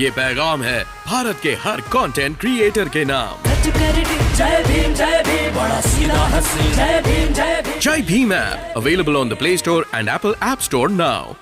ये पैगाम है भारत के हर कंटेंट क्रिएटर के नाम। जय भीम बड़ा सीधा हंसी जय भीम। जय Bhim app available on the play store and Apple app store now.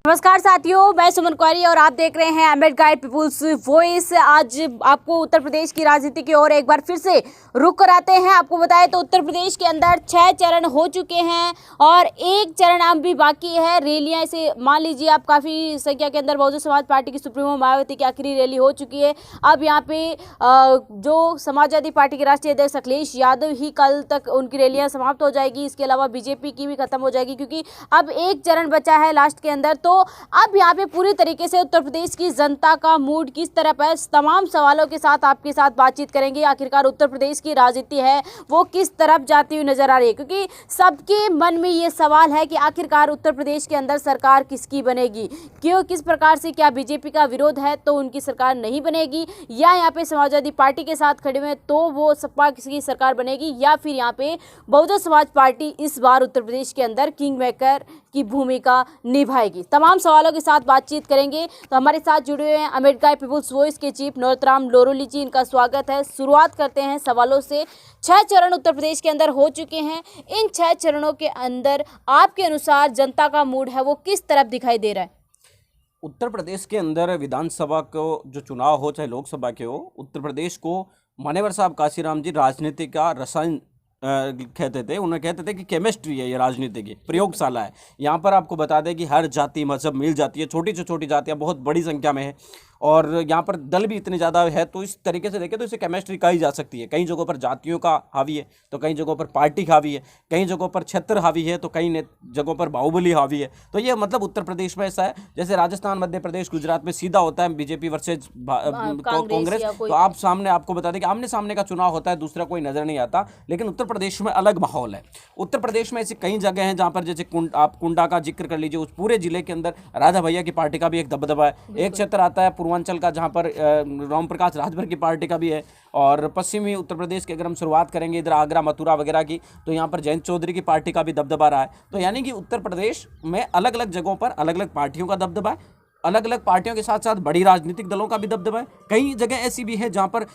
नमस्कार साथियों, मैं सुमन कुमारी और आप देख रहे हैं अम्बेड गाइड पीपुल्स वॉइस। आज आपको उत्तर प्रदेश की राजनीति की ओर एक बार फिर से रुक कर आते हैं। आपको बताएं तो उत्तर प्रदेश के अंदर 6 चरण हो चुके हैं और एक चरण अब भी बाकी है। रैलियां इसे मान लीजिए आप, काफ़ी संख्या के अंदर बहुजन समाज पार्टी की सुप्रीमो मायावती की आखिरी रैली हो चुकी है। अब यहाँ पे जो समाजवादी पार्टी के राष्ट्रीय अध्यक्ष अखिलेश यादव ही कल तक उनकी रैलियाँ समाप्त हो जाएगी। इसके अलावा बीजेपी की भी खत्म हो जाएगी क्योंकि अब एक चरण बचा है लास्ट के अंदर। तो अब यहाँ पे पूरी तरीके से उत्तर प्रदेश की जनता का मूड किस तरफ है, तमाम सवालों के साथ आपके साथ बातचीत करेंगे। आखिरकार उत्तर प्रदेश की राजनीति है वो किस तरफ जाती हुई नजर आ रही है, क्योंकि सबके मन में ये सवाल है कि आखिरकार उत्तर प्रदेश के अंदर सरकार किसकी बनेगी, क्यों, किस प्रकार से, क्या बीजेपी का विरोध है तो उनकी सरकार नहीं बनेगी, या यहाँ पे समाजवादी पार्टी के साथ खड़े हुए तो वो सपा की सरकार बनेगी, या फिर यहाँ पे बहुजन समाज पार्टी इस बार उत्तर प्रदेश के अंदर किंग मेकर की भूमिका निभाएगी। तमाम सवालों के साथ बातचीत करेंगे। तो हमारे साथ जुड़े हुए हैं अम्बेड गाइड पीपुल्स वॉइस के चीफ नरोत्तम लोरोली जी, इनका स्वागत है। शुरुआत करते हैं सवालों से। 6 चरण उत्तर प्रदेश के अंदर हो चुके हैं। इन 6 चरणों के अंदर आपके अनुसार जनता का मूड है वो किस तरफ दिखाई दे रहा है? उत्तर प्रदेश के अंदर विधानसभा को जो चुनाव हो चाहे लोकसभा के हो, उत्तर प्रदेश को मान्यवर साहब काशीराम जी राजनीति का रसायन कहते थे। उन्हें कहते थे कि केमिस्ट्री है, ये राजनीति की प्रयोगशाला है। यहाँ पर आपको बता दें कि हर जाति मजहब मिल जाती है, छोटी से छोटी जातियाँ बहुत बड़ी संख्या में है और यहाँ पर दल भी इतने ज़्यादा है। तो इस तरीके से देखें तो इसे केमिस्ट्री कही जा सकती है। कई जगहों पर जातियों का हावी है तो कई जगहों पर पार्टी हावी है, कई जगहों पर क्षेत्र हावी है तो कई जगहों पर बाहुबली हावी है। तो ये मतलब उत्तर प्रदेश में ऐसा है जैसे राजस्थान, मध्य प्रदेश, गुजरात में सीधा होता है बीजेपी वर्सेज कांग्रेस। तो आप सामने, आपको बता दें कि आमने सामने का चुनाव होता है, दूसरा कोई नजर नहीं आता। लेकिन उत्तर प्रदेश में अलग माहौल है। उत्तर प्रदेश में ऐसी कई जगह हैं जहाँ पर जैसे आप कुंडा का जिक्र कर लीजिए, उस पूरे जिले के अंदर राजा भैया की पार्टी का भी एक दबदबा है। एक क्षेत्र आता है पूर्वांचल का जहाँ पर राम प्रकाश राजभर की पार्टी का भी है। और पश्चिमी उत्तर प्रदेश की अगर हम शुरुआत करेंगे इधर आगरा, मथुरा वगैरह की, तो यहाँ पर जयंत चौधरी की पार्टी का भी दबदबा रहा है। तो यानी कि उत्तर प्रदेश में अलग अलग जगहों पर अलग अलग पार्टियों का दबदबा है, अलग अलग पार्टियों के साथ साथ बड़ी राजनीतिक दलों का भी दबदबा है। कई जगह ऐसी भी है जहां पर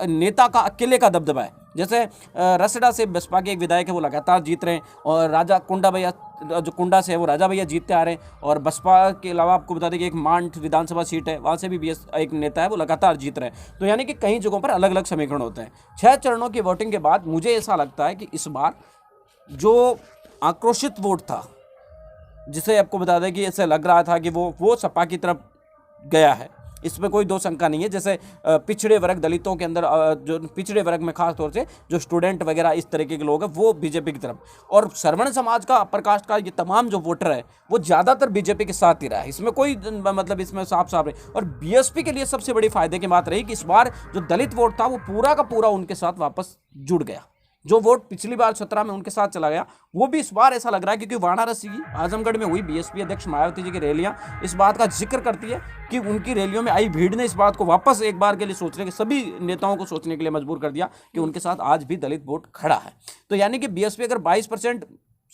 नेता का अकेले का दबदबा है। जैसे रसड़ा से बसपा के एक विधायक है वो लगातार जीत रहे हैं और राजा कुंडा भैया जो कुंडा से है वो राजा भैया जीतते आ रहे हैं। और बसपा के अलावा आपको बता दें कि एक मांड विधानसभा सीट है, वहाँ से भी एक नेता है वो लगातार जीत रहे हैं। तो यानी कि कई जगहों पर अलग अलग समीकरण होते हैं। 6 चरणों की वोटिंग के बाद मुझे ऐसा लगता है कि इस बार जो आक्रोशित वोट था, जिसे आपको बता दें कि ऐसे लग रहा था कि वो सपा की तरफ गया है, इसमें कोई दो शंका नहीं है। जैसे पिछड़े वर्ग, दलितों के अंदर जो पिछड़े वर्ग में खास तौर से जो स्टूडेंट वगैरह इस तरीके के लोग हैं वो बीजेपी की तरफ, और श्रवण समाज का, अपर कास्ट का, ये तमाम जो वोटर है वो ज़्यादातर बीजेपी के साथ ही रहा है। इसमें कोई मतलब इसमें साफ साफ रही। और बीएसपी के लिए सबसे बड़ी फायदे की बात रही कि इस बार जो दलित वोट था वो पूरा का पूरा उनके साथ वापस जुड़ गया। जो वोट पिछली बार 17 में उनके साथ चला गया वो भी इस बार ऐसा लग रहा है, क्योंकि वाराणसी, आजमगढ़ में हुई बीएसपी अध्यक्ष मायावती जी की रैलियां इस बात का जिक्र करती है कि उनकी रैलियों में आई भीड़ ने इस बात को वापस एक बार के लिए सोचने के, सभी नेताओं को सोचने के लिए मजबूर कर दिया कि उनके साथ आज भी दलित वोट खड़ा है। तो यानी कि बीएसपी अगर 22%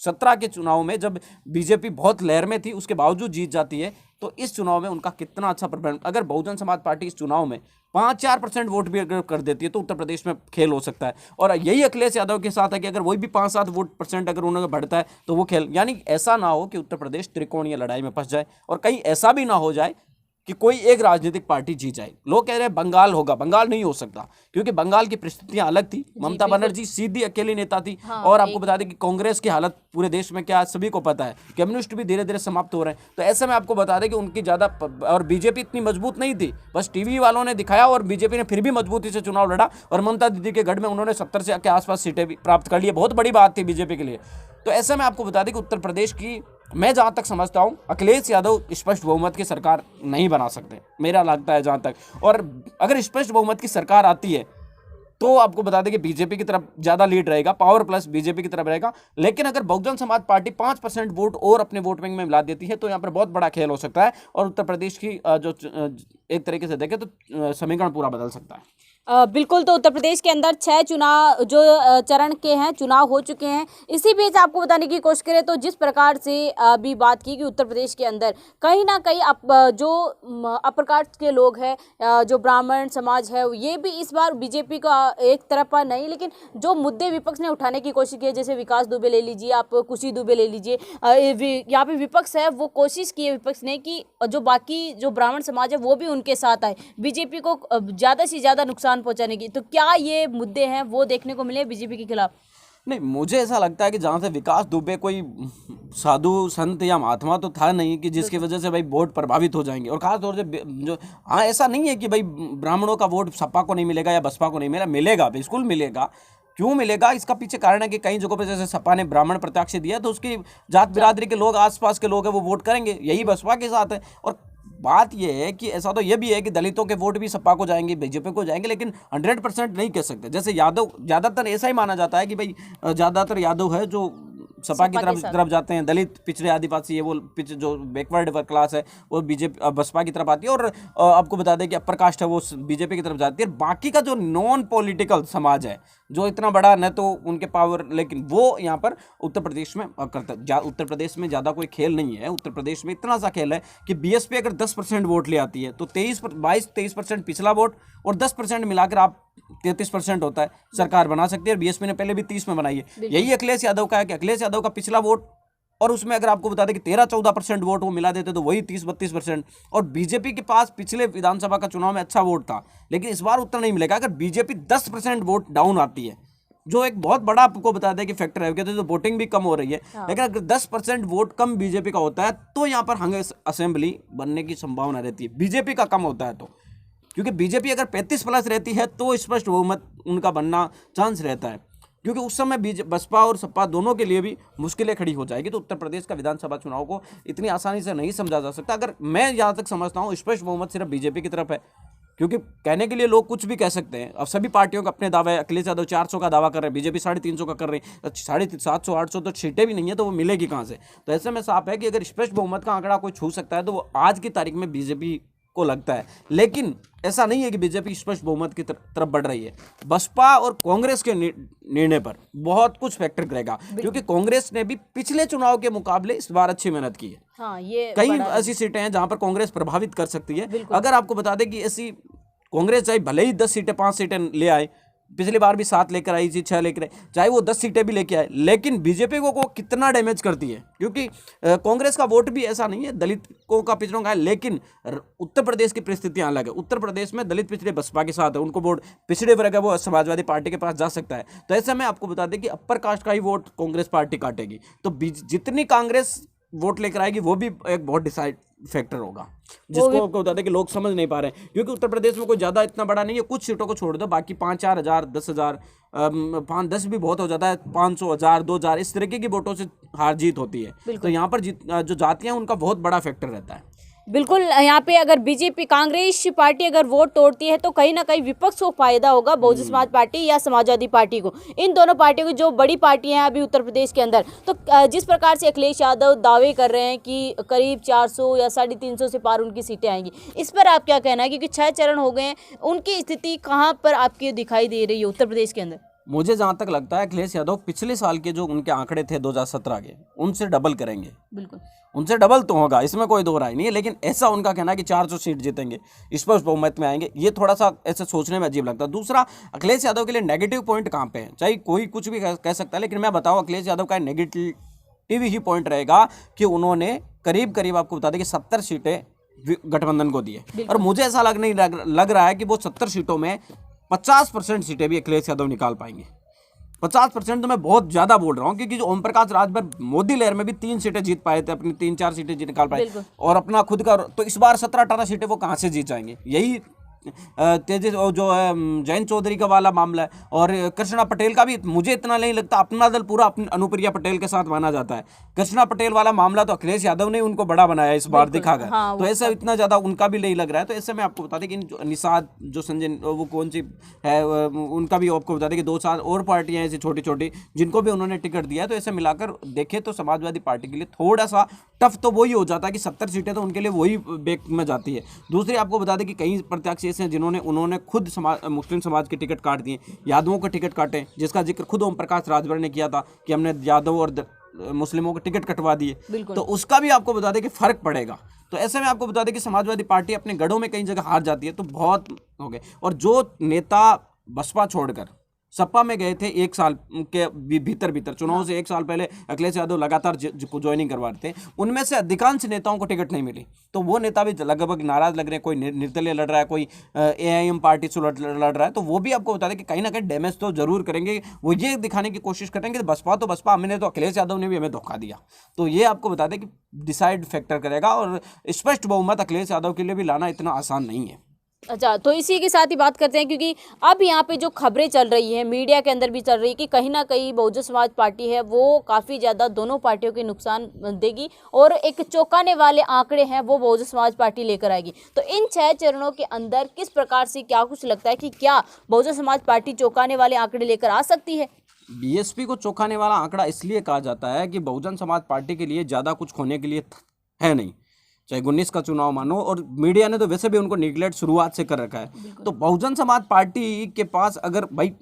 17 के चुनाव में जब बीजेपी बहुत लहर में थी उसके बावजूद जीत जाती है, तो इस चुनाव में उनका कितना अच्छा प्रदर्शन। अगर बहुजन समाज पार्टी इस चुनाव में 5-4% वोट भी अगर कर देती है तो उत्तर प्रदेश में खेल हो सकता है। और यही अखिलेश यादव के साथ है कि अगर वही भी 5-7 वोट % अगर उन्हें बढ़ता है तो वो खेल, यानी ऐसा ना हो कि उत्तर प्रदेश त्रिकोणीय लड़ाई में फंस जाए और कहीं ऐसा भी ना हो जाए कि कोई एक राजनीतिक पार्टी जीत जाए। लोग कह रहे हैं बंगाल होगा, बंगाल नहीं हो सकता क्योंकि बंगाल की परिस्थितियां अलग थी। ममता बनर्जी सीधी अकेली नेता थी। हाँ, और आपको बता दें कि कांग्रेस की हालत पूरे देश में क्या सभी को पता है, कम्युनिस्ट भी धीरे धीरे समाप्त हो रहे हैं। तो ऐसे में आपको बता दें कि उनकी ज़्यादा, और बीजेपी इतनी मजबूत नहीं थी, बस टीवी वालों ने दिखाया और बीजेपी ने फिर भी मजबूती से चुनाव लड़ा और ममता दीदी के गढ़ में उन्होंने 70 के आसपास सीटें भी प्राप्त कर ली। बहुत बड़ी बात थी बीजेपी के लिए। तो ऐसे में आपको बता दें कि उत्तर प्रदेश की, मैं जहाँ तक समझता हूँ, अखिलेश यादव स्पष्ट बहुमत की सरकार नहीं बना सकते, मेरा लगता है जहाँ तक। और अगर स्पष्ट बहुमत की सरकार आती है तो आपको बता दें कि बीजेपी की तरफ ज़्यादा लीड रहेगा, पावर प्लस बीजेपी की तरफ रहेगा। लेकिन अगर बहुजन समाज पार्टी 5% वोट और अपने वोट बैंक में मिला देती है तो यहाँ पर बहुत बड़ा खेल हो सकता है और उत्तर प्रदेश की जो एक तरीके से देखें तो समीकरण पूरा बदल सकता है। बिल्कुल। तो उत्तर प्रदेश के अंदर 6 चुनाव जो चरण के हैं, चुनाव हो चुके हैं। इसी बीच आपको बताने की कोशिश करें तो जिस प्रकार से अभी बात की कि उत्तर प्रदेश के अंदर कहीं ना कहीं जो अपर कास्ट के लोग हैं, जो ब्राह्मण समाज है, ये भी इस बार बीजेपी का एक तरफा नहीं, लेकिन जो मुद्दे विपक्ष ने उठाने की कोशिश की है, जैसे विकास दुबे ले लीजिए, आप खुशी दुबे ले लीजिए, यहाँ पे विपक्ष है वो कोशिश की है विपक्ष ने कि जो बाकी जो ब्राह्मण समाज है वो भी उनके साथ आए, बीजेपी को ज़्यादा से ज़्यादा नुकसान पहुंचाने की। तो क्या ये मुद्दे हैं वो देखने को मिले बीजेपी के खिलाफ? नहीं, मुझे ऐसा लगता है कि जहाँ से विकास दुबे कोई साधु संत या महात्मा तो था नहीं कि जिसकी वजह से भाई वोट प्रभावित हो जाएंगे। और खास तौर से जो हाँ, ऐसा नहीं है कि भाई ब्राह्मणों का वोट सपा को नहीं मिलेगा या बसपा को नहीं मिलेगा, मिलेगा, बिल्कुल मिलेगा। क्यों मिलेगा? इसका पीछे कारण है कि कई जगहों पे जैसे सपा ने ब्राह्मण प्रत्याशी दिया तो उसकी जात बिरादरी के लोग, आसपास के लोग हैं, वो वोट करेंगे। यही बसपा के साथ है। और बात यह है कि ऐसा तो ये भी है कि दलितों के वोट भी सपा को जाएंगे, बीजेपी को जाएंगे, लेकिन 100% नहीं कह सकते। जैसे यादव, ज़्यादातर ऐसा ही माना जाता है कि भाई ज़्यादातर यादव है जो सपा की तरफ जाते हैं, दलित पिछड़े आदिवासी है वो जो बैकवर्ड क्लास है वो बीजेपी बसपा की तरफ आती है, और आपको बता दें कि अपर कास्ट है वो बीजेपी की तरफ जाती है। बाकी का जो नॉन पॉलिटिकल समाज है जो इतना बड़ा न तो उनके पावर, लेकिन वो यहाँ पर उत्तर प्रदेश में करता। उत्तर प्रदेश में ज़्यादा कोई खेल नहीं है। उत्तर प्रदेश में इतना सा खेल है कि बीएसपी अगर 10% वोट ले आती है तो 22-23% पिछला वोट और 10% मिलाकर आप 33% होता है, सरकार बना सकती है। बीएसपी ने पहले भी 30 में बनाई है। यही अखिलेश यादव का है कि अखिलेश यादव का पिछला वोट और उसमें अगर आपको बता दें कि 13-14% वोट वो मिला देते तो वही 30-32%। और बीजेपी के पास पिछले विधानसभा का चुनाव में अच्छा वोट था, लेकिन इस बार उतना नहीं मिलेगा। अगर बीजेपी 10% वोट डाउन आती है, जो एक बहुत बड़ा आपको बता दें कि फैक्टर है, कहते तो वोटिंग भी कम हो रही है, लेकिन अगर 10% वोट कम बीजेपी का होता है तो यहाँ पर हंगे असेंबली बनने की संभावना रहती है। बीजेपी का कम होता है तो, क्योंकि बीजेपी अगर 35+ रहती है तो स्पष्ट बहुमत उनका बनना चांस रहता है, क्योंकि उस समय बसपा और सपा दोनों के लिए भी मुश्किलें खड़ी हो जाएगी। तो उत्तर प्रदेश का विधानसभा चुनाव को इतनी आसानी से नहीं समझा जा सकता। अगर मैं यहाँ तक समझता हूँ स्पष्ट बहुमत सिर्फ बीजेपी की तरफ है, क्योंकि कहने के लिए लोग कुछ भी कह सकते हैं। अब सभी पार्टियों का अपने दावे, अखिलेश यादव 400 का दावा कर रहे हैं, बीजेपी 350 का कर रही है, 750-800 तो सीटें भी नहीं है, तो वो मिलेगी कहाँ से? तो ऐसे में साफ है कि अगर स्पष्ट बहुमत का आंकड़ा कोई छू सकता है तो वो आज की तारीख में बीजेपी को लगता है। लेकिन ऐसा नहीं है कि बीजेपी स्पष्ट बहुमत की तरफ बढ़ रही है। बसपा और कांग्रेस के निर्णय पर बहुत कुछ फैक्टर करेगा, क्योंकि कांग्रेस ने भी पिछले चुनाव के मुकाबले इस बार अच्छी मेहनत की है। हाँ, ये कई ऐसी सीटें हैं जहां पर कांग्रेस प्रभावित कर सकती है। अगर आपको बता दें कि ऐसी कांग्रेस चाहे भले ही 10 सीटें 5 सीटें ले आए, पिछली बार भी 7 लेकर आई थी, 6 लेकर आई, चाहे वो 10 सीटें भी लेके आए, लेकिन बीजेपी को कितना डैमेज करती है, क्योंकि कांग्रेस का वोट भी ऐसा नहीं है दलितों का, पिछड़ों का है, लेकिन उत्तर प्रदेश की परिस्थितियां अलग है। उत्तर प्रदेश में दलित पिछड़े बसपा के साथ है, उनको वोट पिछड़े वर्ग है वो समाजवादी पार्टी के पास जा सकता है। तो ऐसे में आपको बता दें कि अपर कास्ट का ही वोट कांग्रेस पार्टी काटेगी। तो जितनी कांग्रेस वोट लेकर आएगी वो भी एक बहुत डिसाइड फैक्टर होगा, जिसको आपको बता दें कि लोग समझ नहीं पा रहे हैं, क्योंकि उत्तर प्रदेश में कोई ज़्यादा इतना बड़ा नहीं है। कुछ सीटों को छोड़ दो, बाकी 5-4 हज़ार, 10,000, 5-10 भी बहुत हो जाता है, 500, 1000, 2000 इस तरीके की वोटों से हार जीत होती है। तो यहाँ पर जो जातियाँ हैं उनका बहुत बड़ा फैक्टर रहता है। बिल्कुल। यहाँ पे अगर बीजेपी कांग्रेस पार्टी अगर वोट तोड़ती है तो कहीं ना कहीं विपक्ष को फायदा होगा, बहुजन समाज पार्टी या समाजवादी पार्टी को। इन दोनों पार्टियों की जो बड़ी पार्टियां हैं अभी उत्तर प्रदेश के अंदर, तो जिस प्रकार से अखिलेश यादव दावे कर रहे हैं कि करीब 400 या 350 से पार उनकी सीटें आएंगी, इस पर आप क्या कहना है? क्योंकि 6 चरण हो गए हैं, उनकी स्थिति कहाँ पर आपकी दिखाई दे रही है उत्तर प्रदेश के अंदर? मुझे जहाँ तक लगता है अखिलेश यादव पिछले साल के जो उनके आंकड़े थे 2017 के, उनसे डबल करेंगे। बिल्कुल, उनसे डबल तो होगा, इसमें कोई दो राय नहीं है, लेकिन ऐसा उनका कहना है कि 400 सीट जीतेंगे, स्पष्ट बहुमत में आएंगे, ये थोड़ा सा ऐसे सोचने में अजीब लगता है। दूसरा, अखिलेश यादव के लिए नेगेटिव पॉइंट कहाँ पे है? चाहे कोई कुछ भी कह सकता है, लेकिन मैं बताऊँ अखिलेश यादव का नेगेटिव ही पॉइंट रहेगा कि उन्होंने करीब करीब आपको बता दें कि 70 सीटें गठबंधन को दी है। और मुझे ऐसा लग रहा है कि वो 70 सीटों में 50% सीटें भी अखिलेश यादव निकाल पाएंगे। 50% तो मैं बहुत ज्यादा बोल रहा हूँ, क्योंकि जो ओम प्रकाश राजभर मोदी लहर में भी 3 सीटें जीत पाए थे, अपनी 3-4 सीटें निकाल पाए, और अपना खुद का, तो इस बार 17-18 सीटें वो कहाँ से जीत जाएंगे? यही तेजस जो है जयंत चौधरी का वाला मामला है, और कृष्णा पटेल का भी मुझे इतना नहीं लगता, अपना दल पूरा अपनी अनुप्रिया पटेल के साथ माना जाता है। कृष्णा पटेल वाला मामला तो अखिलेश यादव ने उनको बड़ा बनाया इस बार दिखा गया। हाँ, तो ऐसा इतना ज्यादा उनका भी नहीं लग रहा है। तो ऐसे में आपको बता दें कि निषाद जो संजय वो कौन सी है, उनका भी आपको बता दें कि 2-4 और पार्टियां ऐसी छोटी छोटी जिनको भी उन्होंने टिकट दिया है। तो ऐसे मिलाकर देखें तो समाजवादी पार्टी के लिए थोड़ा सा टफ तो वही हो जाता है कि 70 सीटें तो उनके लिए वही बैक में जाती है। दूसरी आपको बता दें कि कई प्रत्याशी ऐसे हैं जिन्होंने उन्होंने खुद मुस्लिम समाज के टिकट काट दिए, यादवों के टिकट काटे, जिसका जिक्र खुद ओम प्रकाश राजभर ने किया था कि हमने यादव और मुस्लिमों के टिकट कटवा दिए। तो उसका भी आपको बता दें कि फर्क पड़ेगा। तो ऐसे में आपको बता दें कि समाजवादी पार्टी अपने गढ़ों में कई जगह हार जाती है, तो बहुत हो गए। और जो नेता बसपा छोड़कर सपा में गए थे 1 साल के भीतर चुनाव से 1 साल पहले अखिलेश यादव लगातार ज्वाइनिंग करवा रहे थे, उनमें से अधिकांश नेताओं को टिकट नहीं मिली। तो वो नेता भी लगभग नाराज लग रहे हैं, कोई निर्दलीय लड़ रहा है, कोई AIM पार्टी से लड़ रहा है। तो वो भी आपको बता दें कि कहीं ना कहीं डैमेज तो जरूर करेंगे। वो ये दिखाने की कोशिश करेंगे बसपा तो बसपा, हमने तो अखिलेश यादव ने भी हमें धोखा दिया। तो ये आपको बता दें कि डिसाइड फैक्टर करेगा, और स्पष्ट बहुमत अखिलेश यादव के लिए भी लाना इतना आसान नहीं है। अच्छा, तो इसी के साथ ही बात करते हैं, क्योंकि अब यहाँ पे जो खबरें चल रही हैं, मीडिया के अंदर भी चल रही है कि कहीं ना कहीं बहुजन समाज पार्टी है वो काफ़ी ज़्यादा दोनों पार्टियों के नुकसान देगी, और एक चौंकाने वाले आंकड़े हैं वो बहुजन समाज पार्टी लेकर आएगी। तो इन 6 चरणों के अंदर किस प्रकार से क्या कुछ लगता है कि क्या बहुजन समाज पार्टी चौंकाने वाले आंकड़े लेकर आ सकती है? BSP को चौंकाने वाला आंकड़ा इसलिए कहा जाता है कि बहुजन समाज पार्टी के लिए ज़्यादा कुछ खोने के लिए है नहीं, चाहे 19 का चुनाव मानो, और मीडिया ने तो वैसे भी उनको निगलेक्ट शुरुआत से कर रखा है। तो बहुजन समाज पार्टी के पास अगर भाई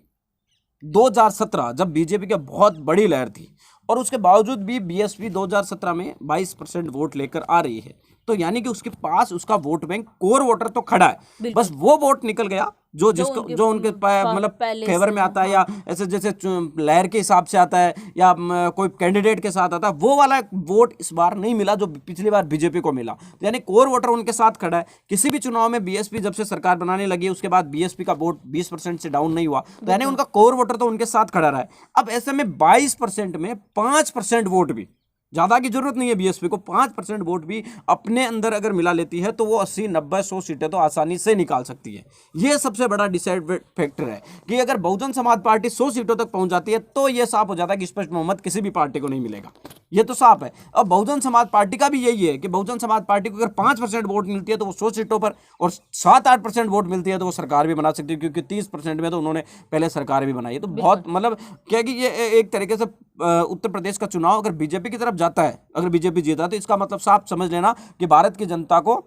2017 जब बीजेपी की बहुत बड़ी लहर थी, और उसके बावजूद भी BSP 2017 में 22% वोट लेकर आ रही है, तो यानी कि उसके पास उसका वोट बैंक कोर वोटर तो खड़ा है, बस वो वोट निकल गया जो उनके मतलब फेवर में आता है, या ऐसे जैसे लहर के हिसाब से आता है, या कोई कैंडिडेट के साथ आता है, वो वाला वोट इस बार नहीं मिला जो पिछली बार बीजेपी को मिला। तो यानी कोर वोटर उनके साथ खड़ा है। किसी भी चुनाव में BSP जब से सरकार बनाने लगी उसके बाद BSP का वोट 20% से डाउन नहीं हुआ, तो यानी उनका कोर वोटर तो उनके साथ खड़ा रहा है। अब ऐसे में 22% में 5% वोट भी, ज़्यादा की जरूरत नहीं है BSP को, 5% वोट भी अपने अंदर अगर मिला लेती है तो वो 80, 90, 100 सीटें तो आसानी से निकाल सकती है। ये सबसे बड़ा डिसाइड फैक्टर है कि अगर बहुजन समाज पार्टी 100 सीटों तक पहुंच जाती है तो ये साफ हो जाता है कि स्पष्ट बहुमत किसी भी पार्टी को नहीं मिलेगा, ये तो साफ है। अब बहुजन समाज पार्टी का भी यही है कि बहुजन समाज पार्टी को अगर 5% वोट मिलती है तो वो 100 सीटों पर, और 7-8% वोट मिलती है तो वो सरकार भी बना सकती है, क्योंकि 30% में तो उन्होंने पहले सरकार भी बनाई है। तो बहुत मतलब क्या कि ये एक तरीके से उत्तर प्रदेश का चुनाव अगर बीजेपी की तरफ जाता है, अगर बीजेपी जीता तो इसका मतलब साफ समझ लेना कि भारत की जनता को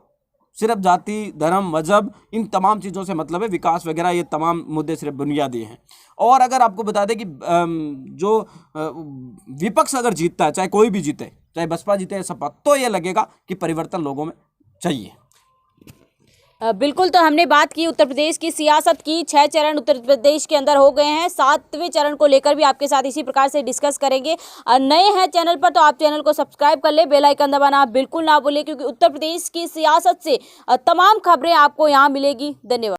सिर्फ जाति, धर्म, मजहब, इन तमाम चीज़ों से मतलब है, विकास वगैरह ये तमाम मुद्दे सिर्फ बुनियादी हैं। और अगर आपको बता दें कि जो विपक्ष अगर जीतता है, चाहे कोई भी जीते, चाहे बसपा जीते या सपा, तो ये लगेगा कि परिवर्तन लोगों में चाहिए। बिल्कुल, तो हमने बात की उत्तर प्रदेश की सियासत की। 6 चरण उत्तर प्रदेश के अंदर हो गए हैं, 7वें चरण को लेकर भी आपके साथ इसी प्रकार से डिस्कस करेंगे। नए हैं चैनल पर तो आप चैनल को सब्सक्राइब कर ले, बेल आइकन दबाना आप बिल्कुल ना भूलें, क्योंकि उत्तर प्रदेश की सियासत से तमाम खबरें आपको यहाँ मिलेगी। धन्यवाद।